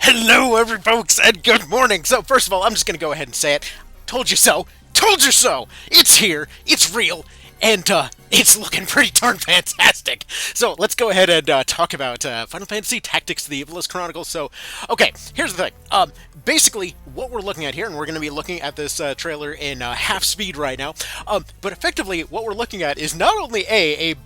Hello, every folks, and good morning. So, first of all, I'm just going to go ahead and say it. Told you so. Told you so. It's here. It's real. And it's looking pretty darn fantastic. So let's go ahead and talk about Final Fantasy Tactics: The Ivalice Chronicles. So, okay, here's the thing. Basically, what we're looking at here, and we're going to be looking at this trailer in half speed right now. But effectively, what we're looking at is not only a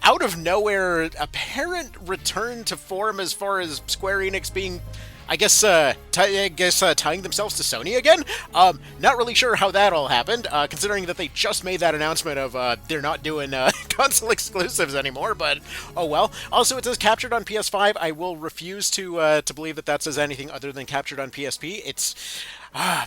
out of nowhere apparent return to form as far as Square Enix being, tying themselves to Sony again. Not really sure how that all happened, considering that they just made that announcement of they're not doing console exclusives anymore. But oh well. Also, it says captured on PS5. I will refuse to believe that says anything other than captured on PSP. It's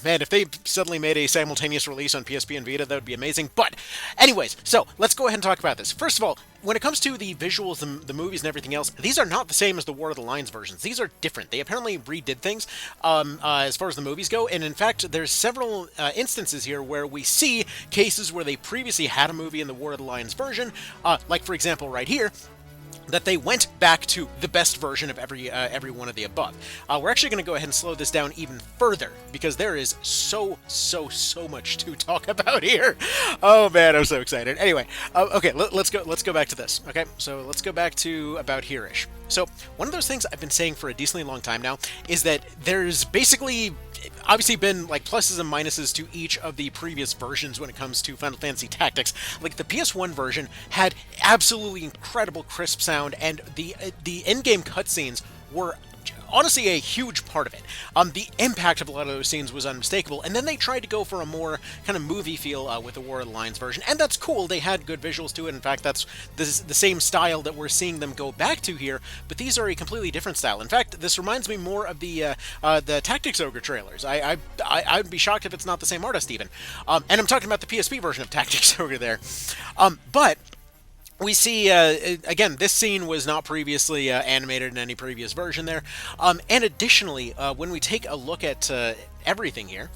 man, if they suddenly made a simultaneous release on PSP and Vita, that would be amazing. But, anyways, so let's go ahead and talk about this. First of all, when it comes to the visuals, the movies, and everything else, these are not the same as the War of the Lions versions. These are different. They apparently redid things as far as the movies go, and in fact, there's several instances here where we see cases where they previously had a movie in the War of the Lions version, like, for example, right here, that they went back to the best version of every one of the above. We're actually going to go ahead and slow this down even further because there is so much to talk about here. Oh man, I'm so excited. Anyway, okay, let's go back to this. Okay, so let's go back to about here-ish. So one of those things I've been saying for a decently long time now is that there's basically obviously been like pluses and minuses to each of the previous versions when it comes to Final Fantasy Tactics. Like the PS1 version had absolutely incredible crisp sound, and the in-game cutscenes were honestly a huge part of it. The impact of a lot of those scenes was unmistakable, and then they tried to go for a more kind of movie feel with the War of the Lions version, and that's cool. They had good visuals to it. In fact, that's the same style that we're seeing them go back to here, but these are a completely different style. In fact, this reminds me more of the Tactics Ogre trailers. I'd be shocked if it's not the same artist even. And I'm talking about the PSP version of Tactics Ogre there. But we see, again, this scene was not previously animated in any previous version there. And additionally, when we take a look at everything here,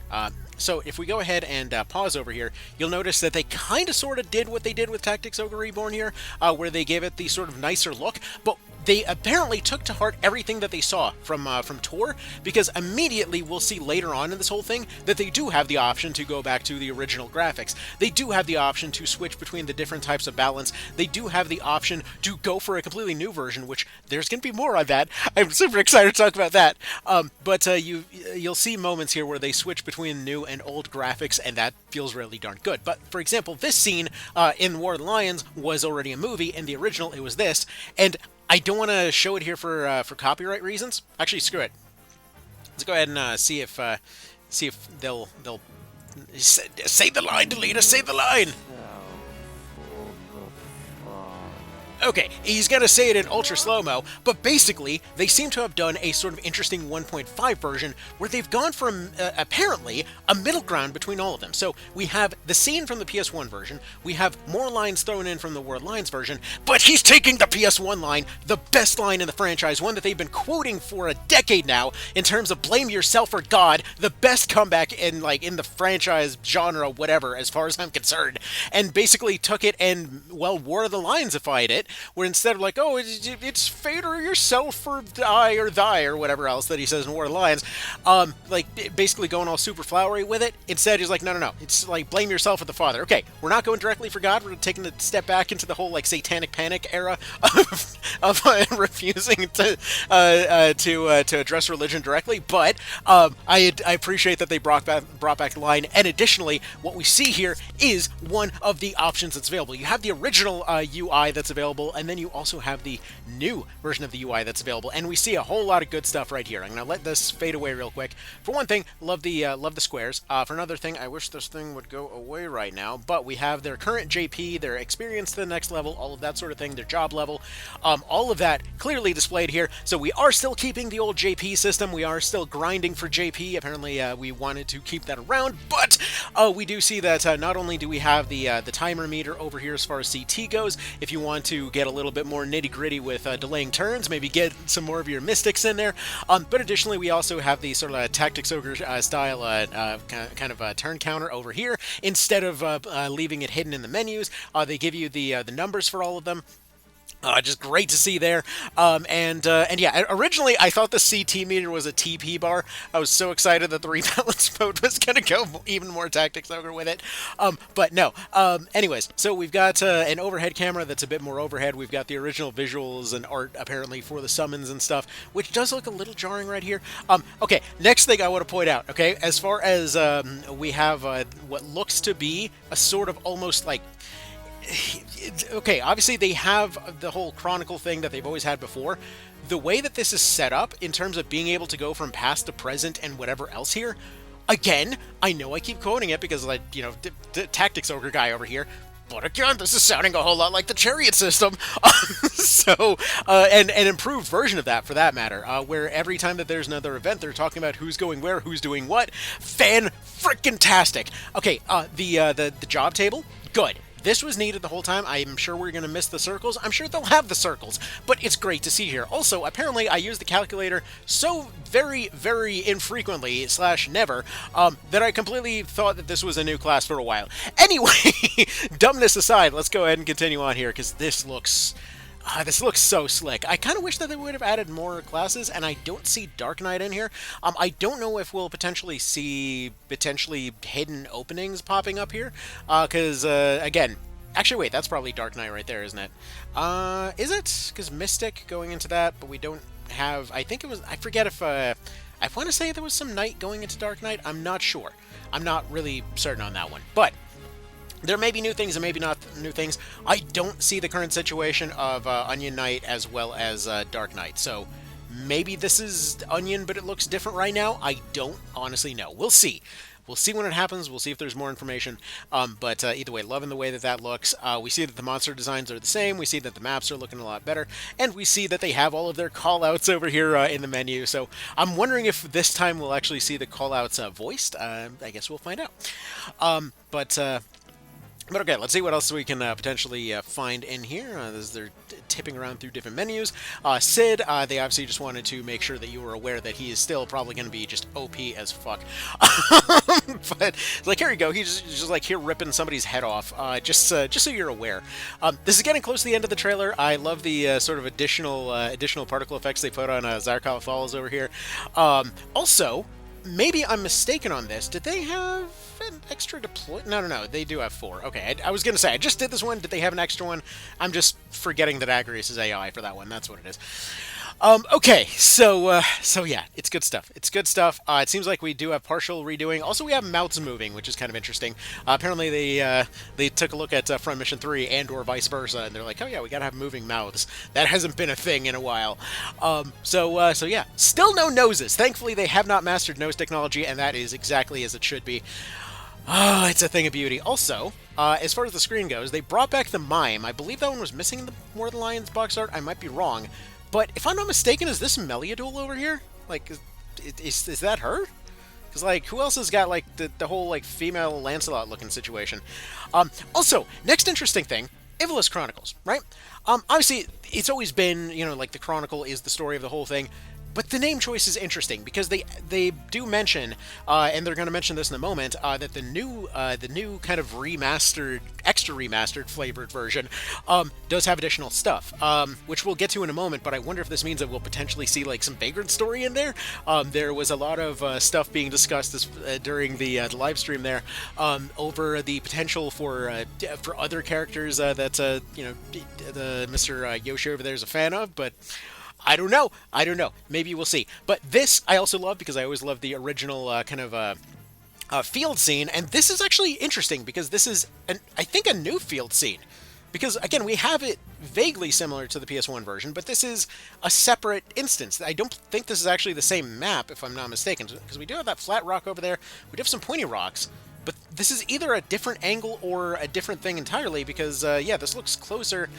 so if we go ahead and pause over here, you'll notice that they kind of sort of did what they did with Tactics Ogre Reborn here, where they gave it the sort of nicer look, but they apparently took to heart everything that they saw from Tor, because immediately we'll see later on in this whole thing that they do have the option to go back to the original graphics. They do have the option to switch between the different types of balance. They do have the option to go for a completely new version, which there's going to be more on that. I'm super excited to talk about that. But you'll see moments here where they switch between new and old graphics, and that feels really darn good. But for example, this scene in War of the Lions was already a movie. In the original, it was this, and I don't want to show it here for copyright reasons. Actually, screw it. Let's go ahead and see if they'll say the line, Delita. Say the line. Okay, he's going to say it in ultra slow-mo, but basically, they seem to have done a sort of interesting 1.5 version where they've gone from, apparently, a middle ground between all of them. So we have the scene from the PS1 version, we have more lines thrown in from the War of the Lions version, but he's taking the PS1 line, the best line in the franchise, one that they've been quoting for a decade now, in terms of blame yourself or God, the best comeback in the franchise genre, whatever, as far as I'm concerned, and basically took it and, well, War of the Lions-ified it, where instead of like, oh, it's fate or yourself or I or thy or whatever else that he says in War of the Lions, basically going all super flowery with it, instead he's like, no, it's like blame yourself or the father. Okay, we're not going directly for God, we're taking a step back into the whole like satanic panic era of refusing to address religion directly, but I appreciate that they brought back the line, and additionally, what we see here is one of the options that's available. You have the original UI that's available, and then you also have the new version of the UI that's available, and we see a whole lot of good stuff right here. I'm going to let this fade away real quick. For one thing, love the squares. For another thing, I wish this thing would go away right now, but we have their current JP, their experience to the next level, all of that sort of thing, their job level, all of that clearly displayed here. So we are still keeping the old JP system. We are still grinding for JP. Apparently, we wanted to keep that around, but we do see that not only do we have the timer meter over here as far as CT goes, if you want to get a little bit more nitty-gritty with delaying turns, maybe get some more of your mystics in there, but additionally we also have the sort of Tactics Ogre style kind of turn counter over here. Instead of leaving it hidden in the menus, they give you the numbers for all of them. Just great to see there. And yeah, originally I thought the CT meter was a TP bar. I was so excited that the rebalance mode was going to go even more tactics ogre with it. But no. Anyways, so we've got an overhead camera that's a bit more overhead. We've got the original visuals and art apparently for the summons and stuff, which does look a little jarring right here. Okay, next thing I want to point out, okay, as far as we have what looks to be a sort of almost like okay, obviously they have the whole Chronicle thing that they've always had before. The way that this is set up in terms of being able to go from past to present and whatever else here, again, I know I keep quoting it because, like, you know, the Tactics Ogre guy over here, but again, this is sounding a whole lot like the Chariot system. So, and an improved version of that, for that matter, where every time that there's another event, they're talking about who's going where, who's doing what. Fan-frickin-tastic. Okay, the job table, good. This was needed the whole time. I'm sure we're going to miss the circles. I'm sure they'll have the circles, but it's great to see here. Also, apparently, I use the calculator so very, very infrequently / never that I completely thought that this was a new class for a while. Anyway, dumbness aside, let's go ahead and continue on here because this looks so slick. I kind of wish that they would have added more classes, and I don't see Dark Knight in here. I don't know if we'll potentially see hidden openings popping up here, because, again, actually, wait, that's probably Dark Knight right there, isn't it? Is it? Because Mystic going into that, but we don't have, I think it was, I forget if, I want to say there was some Night going into Dark Knight. I'm not sure. I'm not really certain on that one, but there may be new things and maybe not new things. I don't see the current situation of Onion Knight as well as Dark Knight. So maybe this is Onion, but it looks different right now. I don't honestly know. We'll see. We'll see when it happens. We'll see if there's more information. But either way, loving the way that that looks. We see that the monster designs are the same. We see that the maps are looking a lot better. And we see that they have all of their callouts over here in the menu. So I'm wondering if this time we'll actually see the callouts voiced. I guess we'll find out. But okay, let's see what else we can potentially find in here. As they're tipping around through different menus. Sid, they obviously just wanted to make sure that you were aware that he is still probably going to be just OP as fuck. But like, here you go. He's just like here ripping somebody's head off. Just so you're aware. This is getting close to the end of the trailer. I love the sort of additional particle effects they put on Zarkov Falls over here. Also, maybe I'm mistaken on this. Did they have an extra deploy? No. They do have 4. Okay, I was going to say, I just did this one. Did they have an extra one? I'm just forgetting that Agrius is AI for that one. That's what it is. Okay, so yeah, it's good stuff. It's good stuff. It seems like we do have partial redoing. Also, we have mouths moving, which is kind of interesting. Apparently, they took a look at Front Mission 3 and/or vice versa, and they're like, oh yeah, we gotta have moving mouths. That hasn't been a thing in a while. So yeah, still no noses. Thankfully, they have not mastered nose technology, and that is exactly as it should be. Oh, it's a thing of beauty. Also, as far as the screen goes, they brought back the mime. I believe that one was missing in the War of the Lions box art. I might be wrong. But if I'm not mistaken, is this Meliadul over here? Like, is that her? Because, like, who else has got, like, the whole, like, female Lancelot-looking situation? Also, next interesting thing, Ivalice Chronicles, right? Obviously, it's always been, you know, like, the Chronicle is the story of the whole thing. But the name choice is interesting because they do mention, and they're going to mention this in a moment, that the new kind of extra remastered flavored version does have additional stuff, which we'll get to in a moment. But I wonder if this means that we'll potentially see like some Vagrant story in there. There was a lot of stuff being discussed during the live stream there over the potential for other characters that you know the Mr. Yoshi over there is a fan of, but I don't know. Maybe we'll see. But this I also love because I always love the original kind of field scene. And this is actually interesting because this is, I think, a new field scene. Because, again, we have it vaguely similar to the PS1 version, but this is a separate instance. I don't think this is actually the same map, if I'm not mistaken. Because we do have that flat rock over there. We do have some pointy rocks. But this is either a different angle or a different thing entirely because, yeah, this looks closer.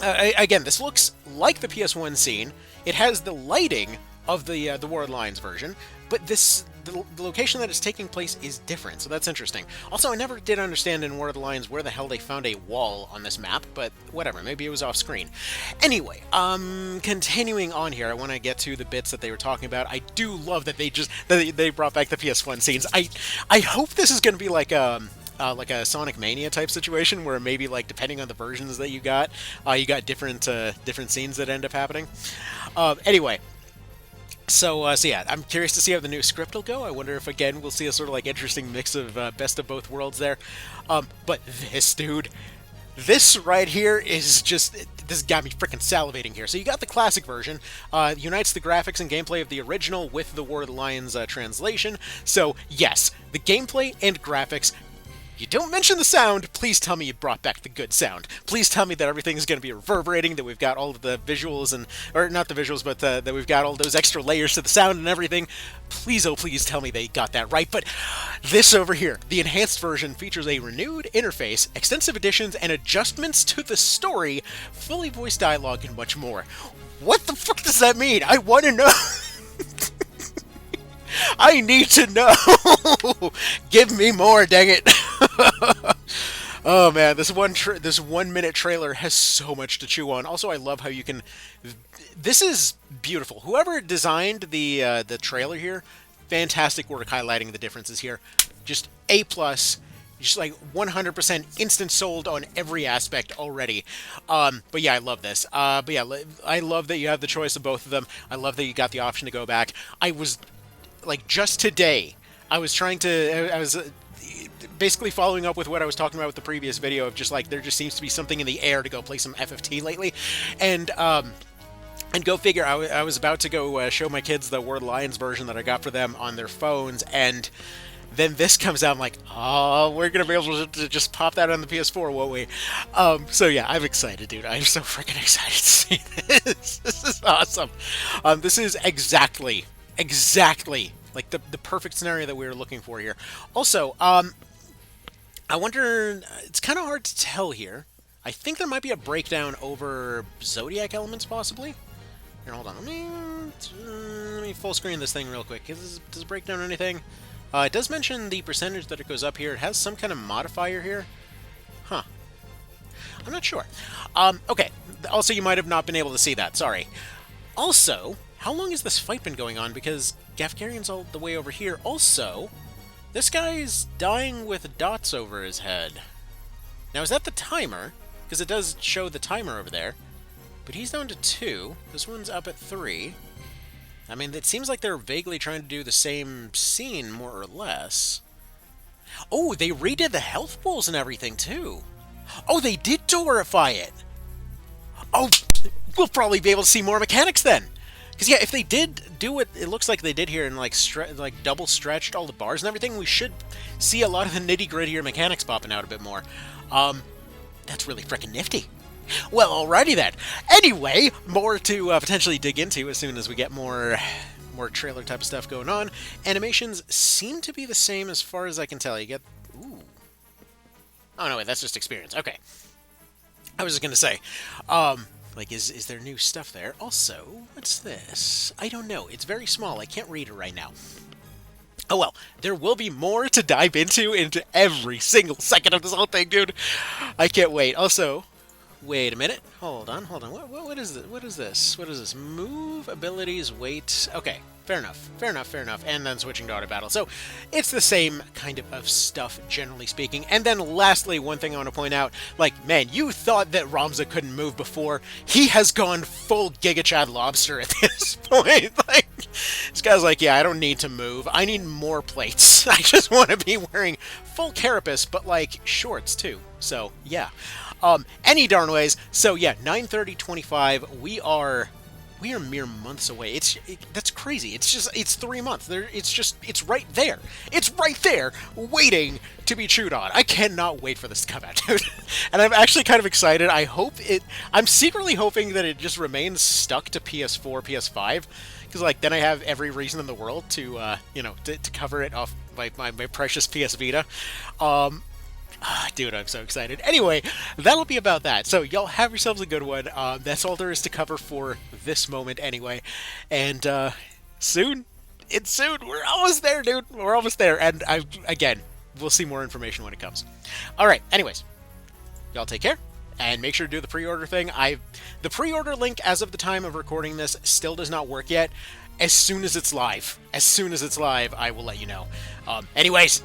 Again, this looks like the PS1 scene. It has the lighting of the War of the Lions version, but the location that it's taking place is different, so that's interesting. Also, I never did understand in War of the Lions where the hell they found a wall on this map, but whatever, maybe it was off screen. Anyway, continuing on here, I want to get to the bits that they were talking about. I do love that they brought back the PS1 scenes. I hope this is going to be like like a Sonic Mania type situation, where maybe like depending on the versions that you got different different scenes that end up happening. Anyway. So yeah, I'm curious to see how the new script will go. I wonder if, again, we'll see a sort of like interesting mix of best of both worlds there. But this, dude, this right here is just, this got me freaking salivating here. So you got the classic version, unites the graphics and gameplay of the original with the War of the Lions translation. So yes, the gameplay and graphics. You don't mention the sound. Please tell me you brought back the good sound. Please tell me that everything's going to be reverberating, that we've got all of the visuals and, or not the visuals, but that we've got all those extra layers to the sound and everything. Please, oh please tell me they got that right. But this over here, the enhanced version, features a renewed interface, extensive additions, and adjustments to the story, fully voiced dialogue, and much more. What the fuck does that mean? I want to know. I need to know. Give me more, dang it. Oh man, this 1 minute trailer has so much to chew on. Also, I love how you can. This is beautiful. Whoever designed the trailer here, fantastic work highlighting the differences here. Just A+. Just like 100% instant sold on every aspect already. But yeah, I love this. But yeah, I love that you have the choice of both of them. I love that you got the option to go back. I was like, just today, I was basically following up with what I was talking about with the previous video of just like, there just seems to be something in the air to go play some FFT lately. And go figure, I was about to go show my kids the War of the Lions version that I got for them on their phones, and then this comes out. I'm like, oh, we're going to be able to just pop that on the PS4, won't we? So yeah, I'm excited, dude. I'm so freaking excited to see this. This is awesome. This is exactly like the perfect scenario that we were looking for here. Also, I wonder, it's kind of hard to tell here. I think there might be a breakdown over Zodiac elements, possibly. Here, hold on. Let me full screen this thing real quick. Does it break down anything? It does mention the percentage that it goes up here. It has some kind of modifier here. Huh. I'm not sure. Okay. Also, you might have not been able to see that. Sorry. Also, how long has this fight been going on? Because Gafgarion's all the way over here. Also, this guy's dying with dots over his head. Now, is that the timer? Because it does show the timer over there. But he's down to 2. This one's up at 3. I mean, it seems like they're vaguely trying to do the same scene, more or less. Oh, they redid the health pools and everything, too. Oh, they did dorify it. Oh, we'll probably be able to see more mechanics then. Because, yeah, if they did do what it looks like they did here and, like, double stretched all the bars and everything, we should see a lot of the nitty-grittier mechanics popping out a bit more. That's really freaking nifty. Well, alrighty then. Anyway, more to potentially dig into as soon as we get more trailer type of stuff going on. Animations seem to be the same as far as I can tell. You get... Ooh. Oh, no, wait, that's just experience. Okay. I was just going to say, like, is there new stuff there? Also, what's this? I don't know. It's very small. I can't read it right now. Oh, well, there will be more to dive into every single second of this whole thing, dude. I can't wait. Also... Wait a minute. Hold on. What is this? What is this? Move, abilities, wait. Okay, fair enough. And then switching to auto battle. So, it's the same kind of stuff, generally speaking. And then lastly, one thing I want to point out, like, man, you thought that Ramza couldn't move before. He has gone full Giga Chad Lobster at this point. Like, this guy's like, yeah, I don't need to move. I need more plates. I just want to be wearing full carapace, but, like, shorts, too. So, yeah. Any darn ways. So yeah, 9/30/25. We are mere months away. That's crazy. It's 3 months. It's right there. It's right there, waiting to be chewed on. I cannot wait for this to come out, dude. And I'm actually kind of excited. I'm secretly hoping that it just remains stuck to PS4, PS5, because like then I have every reason in the world to to cover it off my precious PS Vita. Dude, I'm so excited. Anyway, that'll be about that. So, y'all have yourselves a good one. That's all there is to cover for this moment anyway. And, soon. We're almost there, dude. We're almost there. And, again, we'll see more information when it comes. Alright, anyways. Y'all take care. And make sure to do the pre-order thing. The pre-order link, as of the time of recording this, still does not work yet. As soon as it's live, I will let you know. Anyways,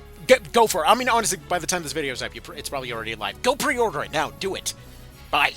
Go for it. I mean, honestly, by the time this video is up, it's probably already live. Go pre-order it now. Do it. Bye.